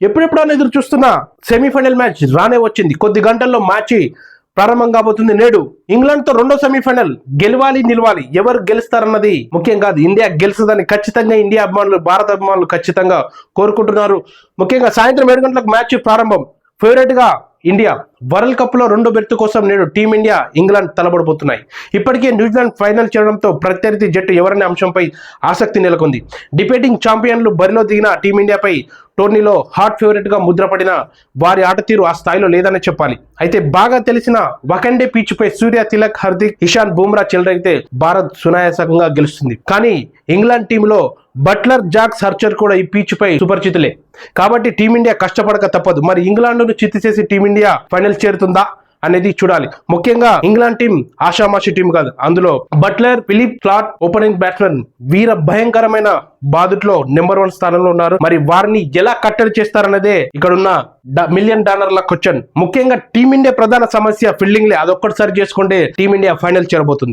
ఎప్పుడెప్పుడు ఎదురు చూస్తున్న సెమీఫైనల్ మ్యాచ్ రానే వచ్చింది. కొద్ది గంటల్లో మ్యాచ్ ప్రారంభం కాబోతుంది. నేడు ఇంగ్లాండ్ తో రెండో సెమీఫైనల్. గెలవాలి నిలవాలి, ఎవరు గెలుస్తారన్నది ముఖ్యం కాదు, ఇండియా గెలుస్తుందని ఖచ్చితంగా ఇండియా అభిమానులు, భారత అభిమానులు ఖచ్చితంగా కోరుకుంటున్నారు. ముఖ్యంగా సాయంత్రం 7 గంటలకు మ్యాచ్ ప్రారంభం. ఫేవరెట్ గా ఇండియా. వరల్డ్ కప్ లో రెండో బెర్త్ కోసం నేడు టీమిండియా ఇంగ్లాండ్ తలబడబోతున్నాయి. ఇప్పటికే న్యూజిలాండ్ ఫైనల్ చేరడంతో ప్రత్యర్థి జట్టు ఎవరనే అంశంపై ఆసక్తి నెలకొంది. డిబేటింగ్ ఛాంపియన్లు బరిలో దిగిన టీమిండియాపై టోర్నీలో హాట్ ఫేవరెట్ గా ముద్రపడిన వారి ఆట తీరు ఆ స్థాయిలో లేదనే చెప్పాలి. అయితే బాగా తెలిసిన వన్డే పిచ్ పై సూర్య, తిలక్, హార్దిక్, ఇషాన్, బుమ్రా చెలరైతే భారత్ సునాయాసంగా గెలుస్తుంది. కానీ ఇంగ్లాండ్ టీంలో బట్లర్, జాక్, హర్చర్ కూడా ఈ పిచ్ పై సుపరిచితులే. కాబట్టి టీమిండియా కష్టపడక తప్పదు. మరి ఇంగ్లాండ్ ను చిత్తు చేసి టీమిండియా ఫైనల్ చేరుతుందా అనేది చూడాలి. ముఖ్యంగా ఇంగ్లాండ్ టీం ఆషామాషి టీం కాదు. అందులో బట్లర్, ఫిలిప్, క్లాట్ ఓపెనింగ్ బ్యాట్స్మెన్ వీర భయంకరమైన బాదుట్లో నెంబర్ 1 స్థానంలో ఉన్నారు. మరి వారిని ఎలా కట్టడి చేస్తారన్నదే ఇక్కడ ఉన్న $1 మిలియన్ క్వశ్చన్. ముఖ్యంగా టీమిండియా ప్రధాన సమస్య ఫీల్డింగ్ లే. అదొక్కటి సరి చేసుకుంటే టీమిండియా ఫైనల్ చేరబోతుంది.